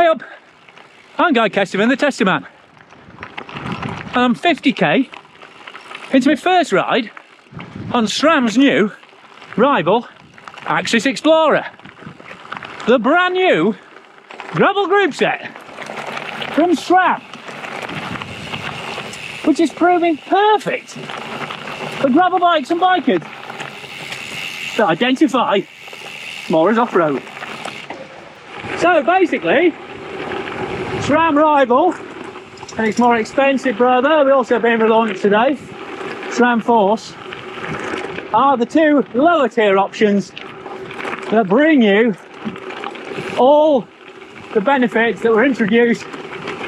Hey up, I'm Guy Kesterman, the Tester-Man. And I'm 50k into my first ride on SRAM's new Rival AXS XPLR. The brand new gravel group set from SRAM, which is proving perfect for gravel bikes and bikers that identify more as off-road. So basically, SRAM Rival and its more expensive brother, we also been relaunched today, SRAM Force, are the two lower tier options that bring you all the benefits that were introduced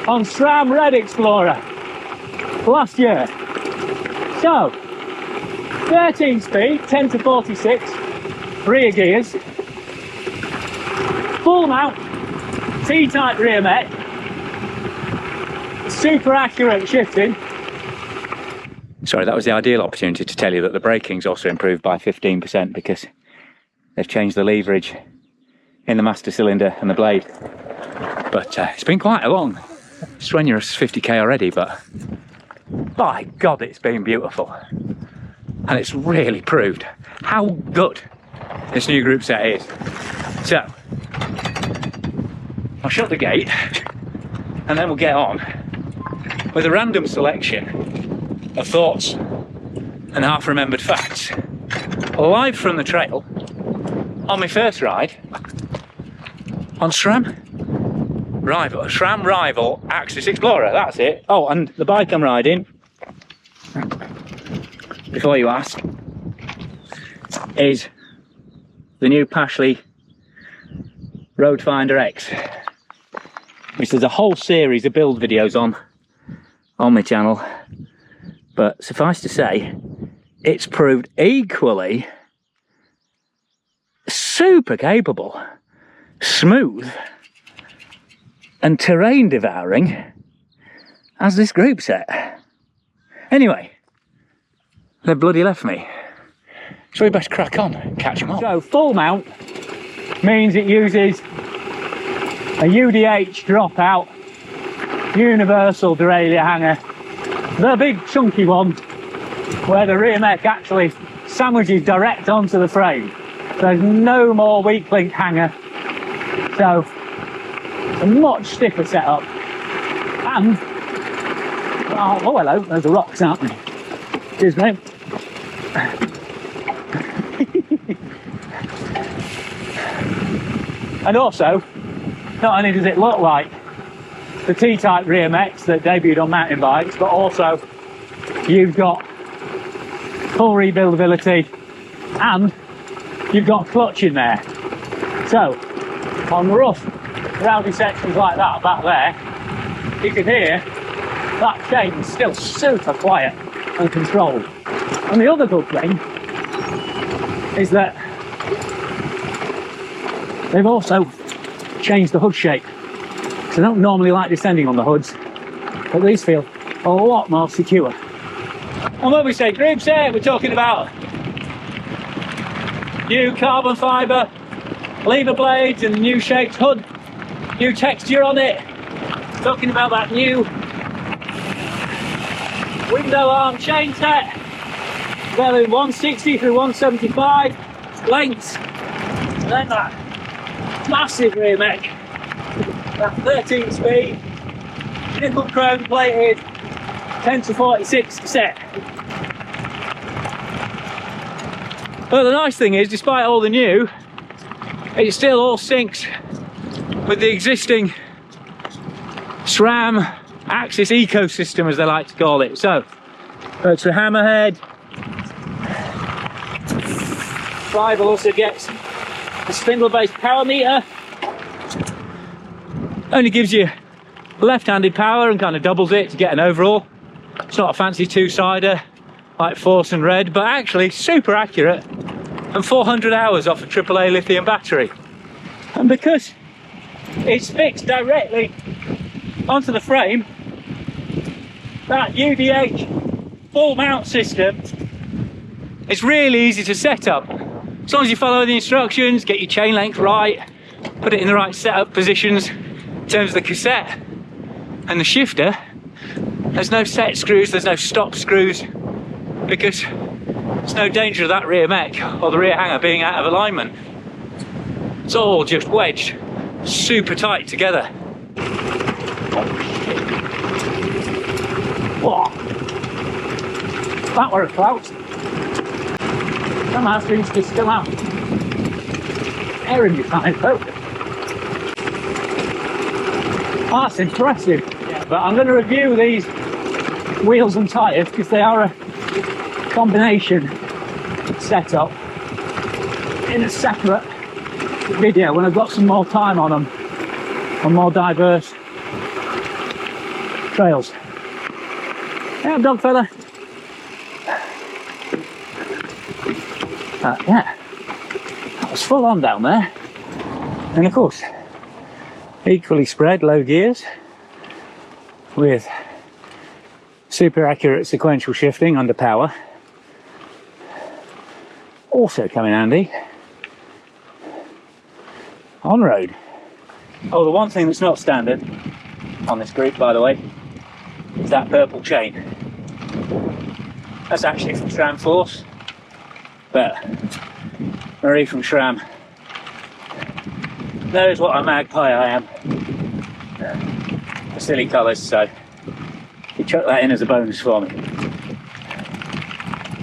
on SRAM Red XPLR last year. So 13 speed, 10 to 46 rear gears, full mount T-type rear mech, super accurate shifting. Sorry, that was the ideal opportunity to tell you that the braking's also improved by 15% because they've changed the leverage in the master cylinder and the blade. But it's been quite a long, strenuous 50k already, but by God, it's been beautiful. And it's really proved how good this new group set is. So, I'll shut the gate and then we'll get on with a random selection of thoughts and half-remembered facts, live from the trail on my first ride on SRAM Rival AXS XPLR, that's it. Oh, and the bike I'm riding, before you ask, is the new Pashley Road Finder X, which there's a whole series of build videos on my channel, but suffice to say, it's proved equally super capable, smooth, and terrain devouring as this group set. Anyway, they've bloody left me, so we best crack on and catch them up. So full mount means it uses a UDH dropout universal derailleur hanger, the big chunky one where the rear mech actually sandwiches direct onto the frame. There's no more weak link hanger, so a much stiffer setup. And oh hello, there's the rocks, aren't they? Cheers mate. And also, not only does it look like the T-type rear mechs that debuted on mountain bikes, but also you've got full rebuildability and you've got clutch in there. So on rough rowdy sections like that back there, you can hear that chain is still super quiet and controlled. And the other good thing is that they've also changed the hood shape. So I don't normally like descending on the hoods, but these feel a lot more secure. And when we say group set, we're talking about new carbon fibre lever blades and new shaped hood, new texture on it. Talking about that new window arm chain set, going 160 through 175 lengths, and then that massive rear mech, that 13 speed, nickel chrome plated 10 to 46 set. But the nice thing is, despite all the new, it still all syncs with the existing SRAM AXS ecosystem, as they like to call it. So, it's a hammerhead. Rival also gets a spindle-based power meter. Only gives you left-handed power and kind of doubles it to get an overall. It's not a fancy two-sider like Force and Red, but actually super accurate and 400 hours off a AAA lithium battery. And because it's fixed directly onto the frame, that UDH full mount system is really easy to set up. As long as you follow the instructions, get your chain length right, put it in the right setup positions, In terms of the cassette and the shifter, there's no set screws, there's no stop screws, because there's no danger of that rear mech or the rear hanger being out of alignment. It's all just wedged super tight together. Whoa. That were a clout. Somehow seems to still have air in your tyres though. That's impressive. Yeah, but I'm going to review these wheels and tyres because they are a combination setup in a separate video when I've got some more time on them on more diverse trails. Yeah, dog fella. Yeah, that was full on down there. And of course, equally spread low gears with super accurate sequential shifting under power. Also come in handy on road. Oh, the one thing that's not standard on this group, by the way, is that purple chain. That's actually from SRAM Force, but Marie from SRAM knows what a magpie I am for silly colours, so he chucked that in as a bonus for me.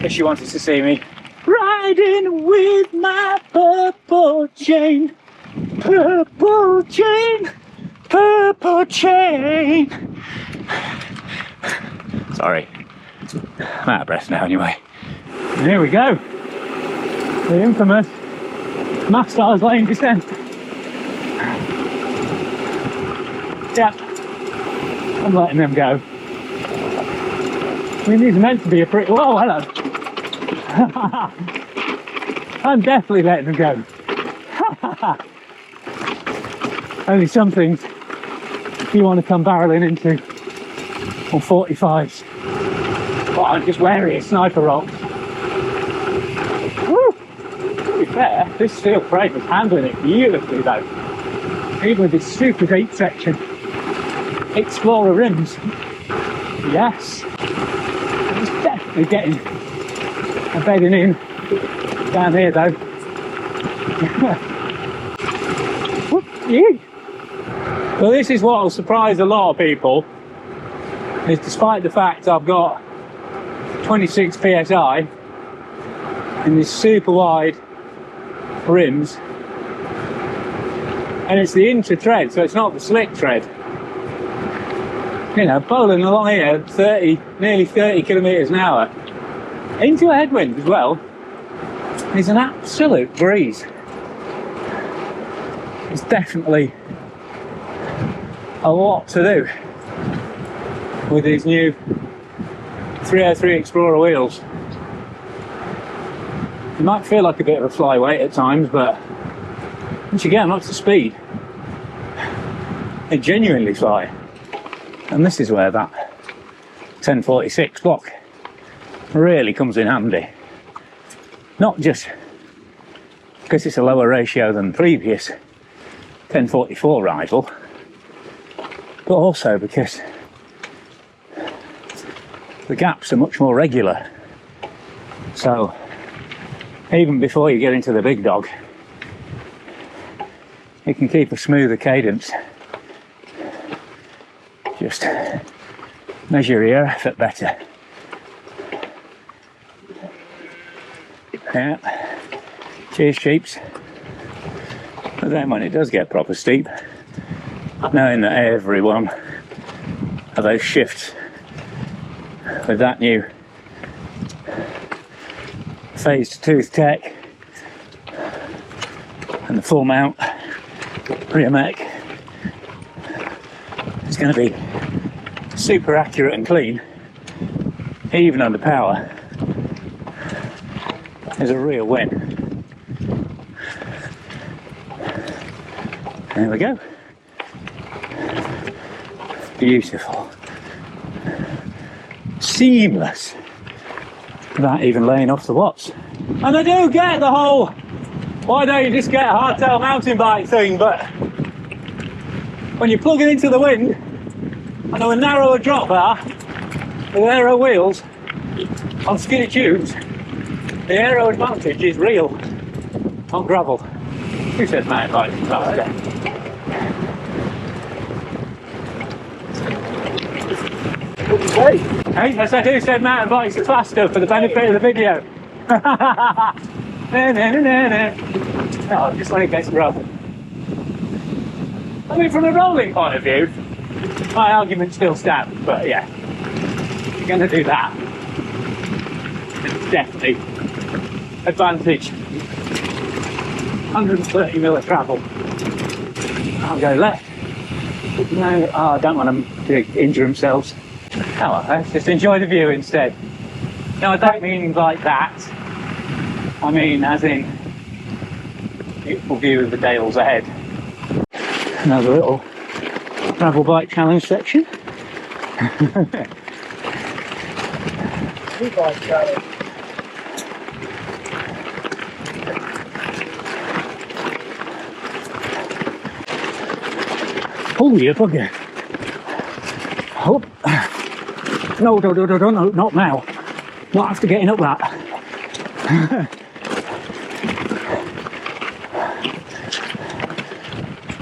If she wanted to see me riding with my purple chain, purple chain, purple chain. Sorry, I'm out of breath now anyway. And here we go, the infamous Masters Lane descent. Yep, I'm letting them go. I mean, these are meant to be a pretty... Whoa, hello. I'm definitely letting them go. Only some things you want to come barreling into on 45s. But I'm just wary of sniper rocks. Woo! To be fair, this steel frame is handling it beautifully though. Even with this super deep section. Explorer rims. Yes. It's definitely getting a bedding in down here though. Whoop, yeah. Well, this is what will surprise a lot of people, is despite the fact I've got 26 psi in this super wide rims, and it's the intra tread, so it's not the slick tread. You know, bowling along here at nearly 30 kilometres an hour into a headwind as well is an absolute breeze. It's definitely a lot to do with these new 303 Explorer wheels. It might feel like a bit of a flyweight at times, but once you get them up to speed, they genuinely fly. And this is where that 1046 block really comes in handy. Not just because it's a lower ratio than the previous 1044 Rival, but also because the gaps are much more regular. So even before you get into the big dog, you can keep a smoother cadence. Just measure your effort better. Yeah. Cheers, sheeps. But then when it does get proper steep, knowing that every one of those shifts with that new phased tooth tech and the full mount rear mech is going to be super accurate and clean, even under power, is a real win. There we go. Beautiful. Seamless. Without even laying off the watts. And I do get the whole, why don't you just get a hardtail mountain bike thing, but when you plug it into the wind and on a narrower drop bar with aero wheels on skinny tubes, the aero advantage is real on gravel. Who says mountain bike is faster? What did you say? Hey, I said who said mountain bikes are faster for the benefit of the video. Oh, just when it gets rough. I mean, from a rolling point of view, my argument still stands, but yeah, if you're going to do that, it's definitely advantage. 130mm of travel. I'll go left. No, oh, I don't want them to injure themselves. Oh well, let's just enjoy the view instead. No, I don't mean like that. I mean as in beautiful view of the Dales ahead. Another little gravel bike challenge section. E-bike challenge. Oh, you bugger. Oh. No, not now. Not after getting up that.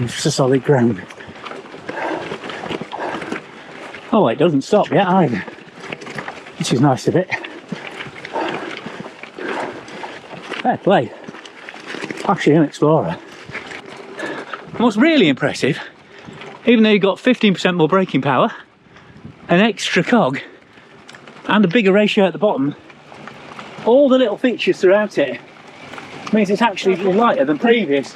It's a solid ground. Oh, it doesn't stop yet either, which is nice of it. Fair play. SRAM Explorer. And what's really impressive, even though you've got 15% more braking power, an extra cog, and a bigger ratio at the bottom, all the little features throughout it means it's actually lighter than previous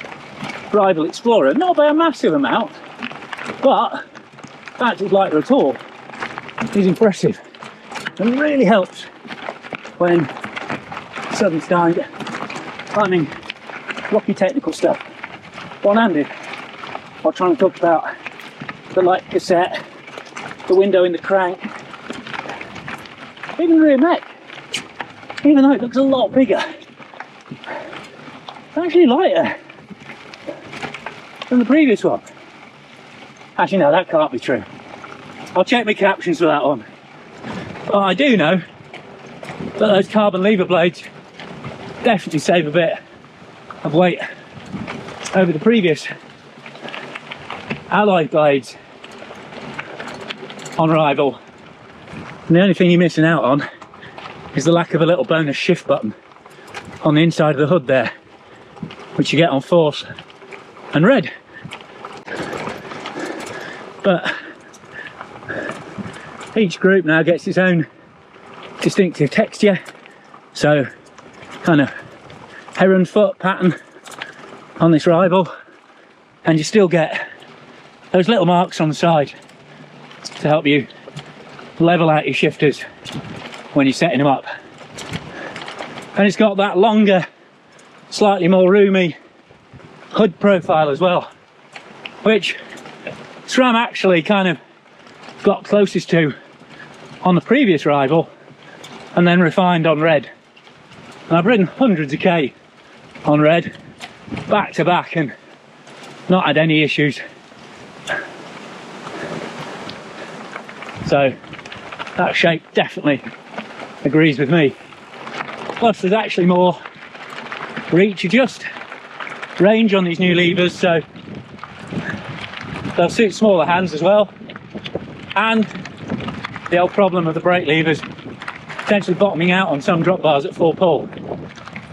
Rival Explorer. Not by a massive amount, but the fact it's lighter at all is impressive and really helps when suddenly starting climbing rocky technical stuff one-handed, while trying to talk about the light cassette, the window in the crank, even the rear mech. Even though it looks a lot bigger, it's actually lighter than the previous one. Actually no, that can't be true. I'll check my captions for that one. But I do know that those carbon lever blades definitely save a bit of weight over the previous alloy blades on Rival. And the only thing you're missing out on is the lack of a little bonus shift button on the inside of the hood there, which you get on Force and Red. But each group now gets its own distinctive texture, so kind of heron foot pattern on this Rival, and you still get those little marks on the side to help you level out your shifters when you're setting them up. And it's got that longer, slightly more roomy hood profile as well, which SRAM actually kind of got closest to on the previous Rival and then refined on Red. And I've ridden hundreds of K on Red back to back and not had any issues. So that shape definitely agrees with me. Plus there's actually more reach adjust range on these new levers, so they'll suit smaller hands as well. And the old problem of the brake levers potentially bottoming out on some drop bars at full pull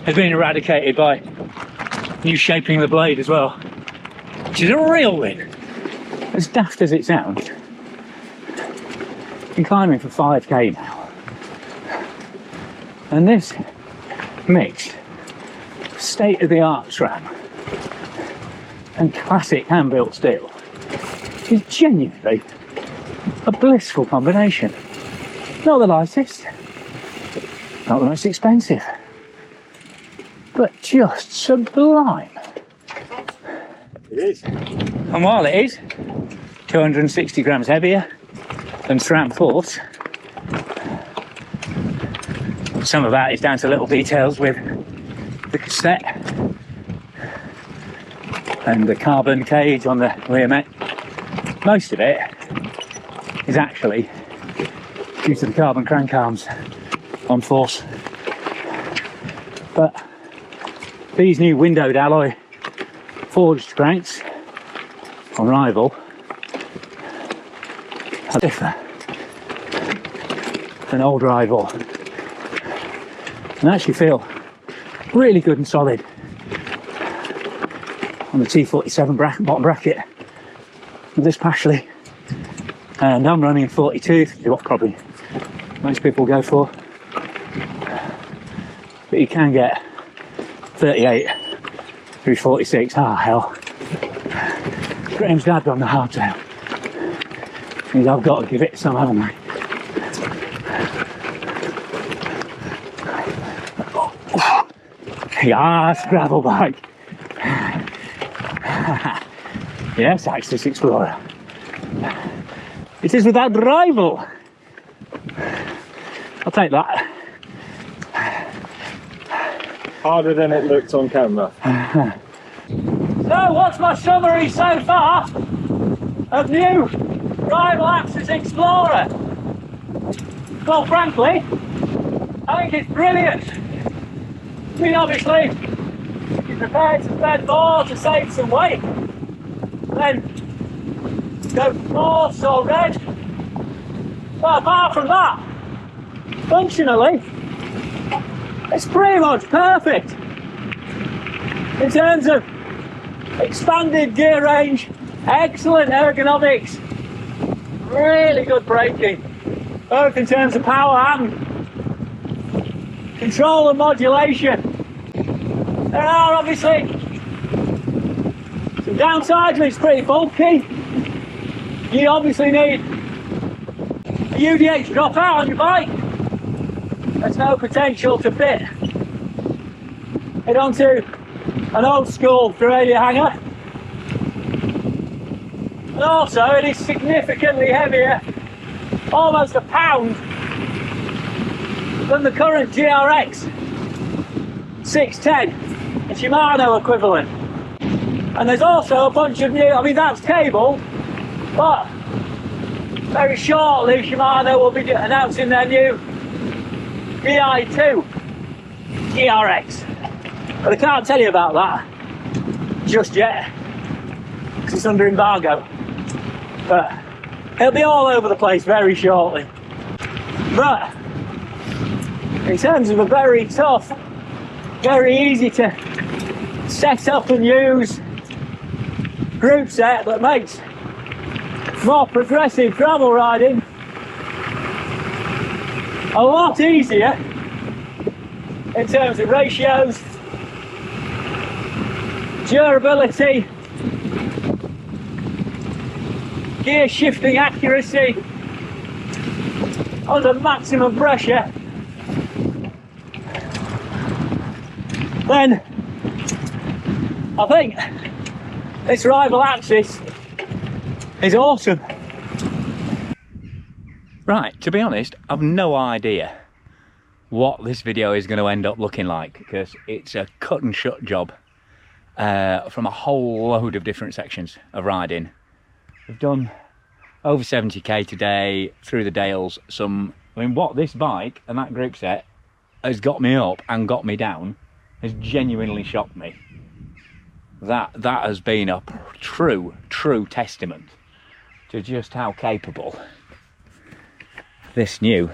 has been eradicated by new shaping the blade as well, which is a real win. As daft as it sounds, been climbing for 5k now, and this mixed state-of-the-art SRAM and classic hand-built steel is genuinely a blissful combination. Not the lightest, not the most expensive, but just sublime. It is. And while it is 260 grams heavier than SRAM Force, some of that is down to little details with the cassette and the carbon cage on the rear mech Most of it is actually due to the carbon crank arms on force. But these new windowed alloy forged cranks on Rival are different than old Rival, and actually feel really good and solid on the T47 bottom bracket with this Pashley. And I'm running 42, what probably most people go for, but you can get 38 through 46. Ah, hell. Graham's dad on the hardtail means I've got to give it some, haven't I? Yes, gravel bike. Yes, AXS Explorer. It is without rival. I'll take that. Harder than it looked on camera. So, what's my summary so far of new Rival AXS Explorer? Well, frankly, I think it's brilliant. I mean, obviously, you're prepared to spend more to save some weight, then go for force or red. But apart from that, functionally, it's pretty much perfect in terms of expanded gear range, excellent ergonomics, really good braking, both in terms of power and control and modulation. There are obviously some downsides, but it's pretty bulky. You obviously need a UDH dropout on your bike. There's no potential to fit it onto an old school radio hanger. And also it is significantly heavier, almost a pound, than the current GRX 610, the Shimano equivalent. And there's also a bunch of new, I mean that's cable, but very shortly Shimano will be announcing their new VI2 GRX. But I can't tell you about that just yet because it's under embargo. But it'll be all over the place very shortly. But in terms of a very tough, very easy to set up and use group set that makes more progressive gravel riding a lot easier in terms of ratios, durability, gear shifting accuracy under maximum pressure, then I think this Rival AXS is awesome. Right, to be honest, I've no idea what this video is going to end up looking like because it's a cut and shut job from a whole load of different sections of riding. We've done over 70k today through the Dales. I mean, what this bike and that group set has got me up and got me down has genuinely shocked me. That has been a true testament to just how capable this new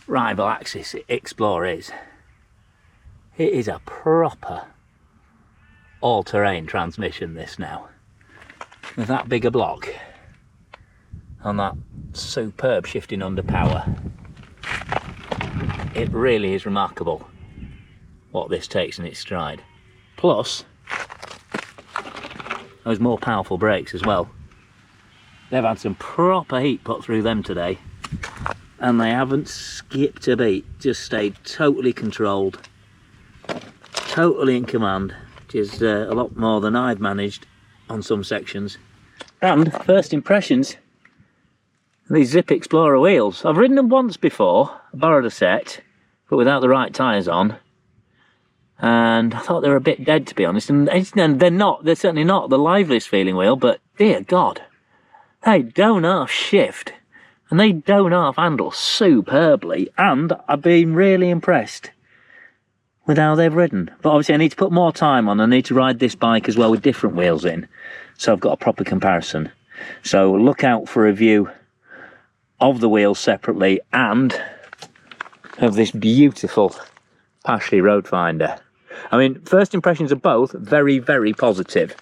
Rival AXS Explorer is. It is a proper all-terrain transmission, this now. With that bigger block and that superb shifting under power. It really is remarkable what this takes in its stride. Plus, those more powerful brakes as well. They've had some proper heat put through them today. And they haven't skipped a beat, just stayed totally controlled, totally in command, which is a lot more than I've managed on some sections. And first impressions, these Zip Explorer wheels. I've ridden them once before, I borrowed a set, but without the right tyres on. And I thought they were a bit dead, to be honest. And they're not, they're certainly not the liveliest feeling wheel, but dear God, They don't half shift, and they don't half handle superbly, and I've been really impressed with how they've ridden. But obviously I need to put more time on. I need to ride this bike as well with different wheels in, so I've got a proper comparison. So look out for a review of the wheels separately and of this beautiful Pashley Road Finder. I mean, first impressions of both very, very positive,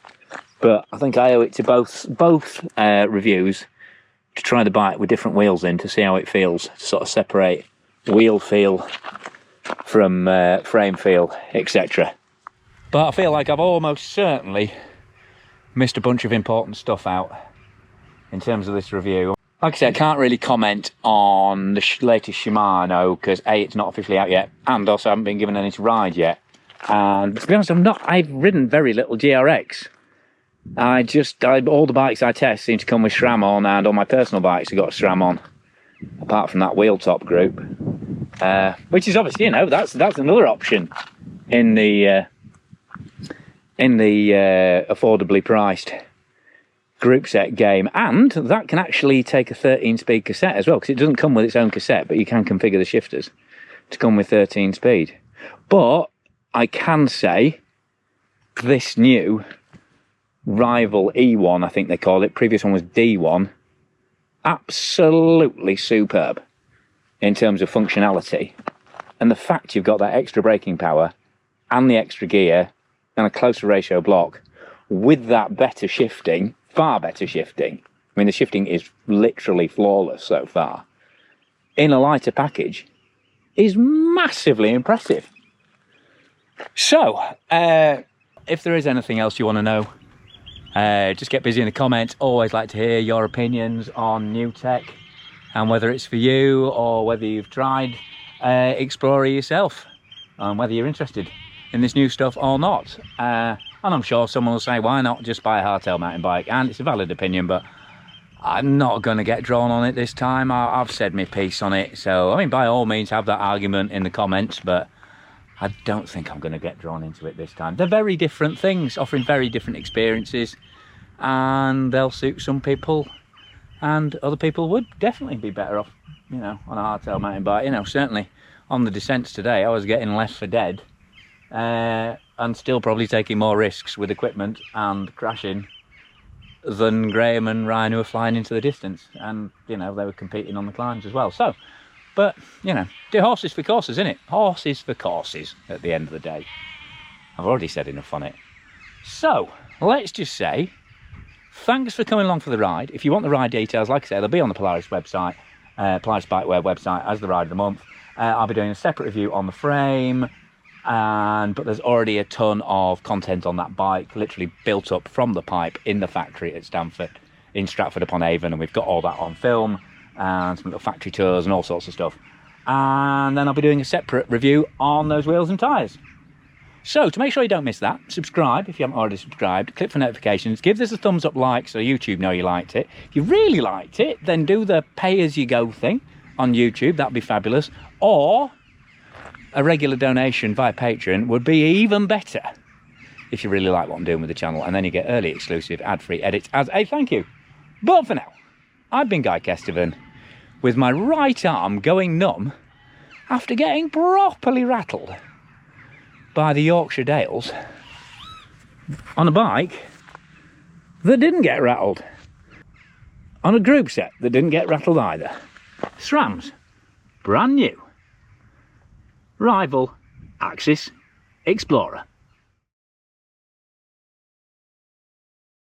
but I think I owe it to both reviews to try the bike with different wheels in to see how it feels, to sort of separate wheel feel from frame feel, etc. But I feel like I've almost certainly missed a bunch of important stuff out in terms of this review. Like I said, I can't really comment on the latest Shimano because A, it's not officially out yet, and also I haven't been given any to ride yet. And to be honest, I've ridden very little GRX. All the bikes I test seem to come with SRAM on, and all my personal bikes have got SRAM on, apart from that wheel top group. Which is obviously, you know, that's another option in the affordably priced group set game, and that can actually take a 13-speed cassette as well, because it doesn't come with its own cassette, but you can configure the shifters to come with 13-speed. But I can say this new Rival E1, I think they call it, previous one was D1, absolutely superb in terms of functionality. And the fact you've got that extra braking power and the extra gear and a closer ratio block with that better shifting, far better shifting. I mean, the shifting is literally flawless so far, in a lighter package, is massively impressive. So, if there is anything else you want to know, just get busy in the comments. Always like to hear your opinions on new tech and whether it's for you or whether you've tried Explorer yourself and whether you're interested in this new stuff or not. And I'm sure someone will say, why not just buy a hardtail mountain bike? And it's a valid opinion, but I'm not going to get drawn on it this time. I've said my piece on it. So, I mean, by all means, have that argument in the comments, but I don't think I'm going to get drawn into it this time. They're very different things, offering very different experiences, and they'll suit some people, and other people would definitely be better off, you know, on a hardtail mountain bike. You know, certainly on the descents today, I was getting left for dead, and still probably taking more risks with equipment and crashing than Graham and Ryan, who were flying into the distance, and, you know, they were competing on the climbs as well. So, but, you know, do horses for courses, innit? Horses for courses at the end of the day. I've already said enough on it. So, let's just say, thanks for coming along for the ride. If you want the ride details, like I said, they'll be on the Polaris website, Polaris Bikewear website as the ride of the month. I'll be doing a separate review on the frame, but there's already a ton of content on that bike, literally built up from the pipe in the factory at Stanford, in Stratford-upon-Avon, and we've got all that on film, and some little factory tours and all sorts of stuff. And then I'll be doing a separate review on those wheels and tyres. So to make sure you don't miss that, subscribe if you haven't already subscribed, click for notifications, give this a thumbs up like so YouTube know you liked it. If you really liked it, then do the pay as you go thing on YouTube, that'd be fabulous. Or a regular donation via Patreon would be even better if you really like what I'm doing with the channel, and then you get early exclusive ad-free edits as a thank you. But for now, I've been Guy Kestevan, with my right arm going numb after getting properly rattled by the Yorkshire Dales on a bike that didn't get rattled, on a group set that didn't get rattled either. SRAM's brand new Rival AXS XPLR.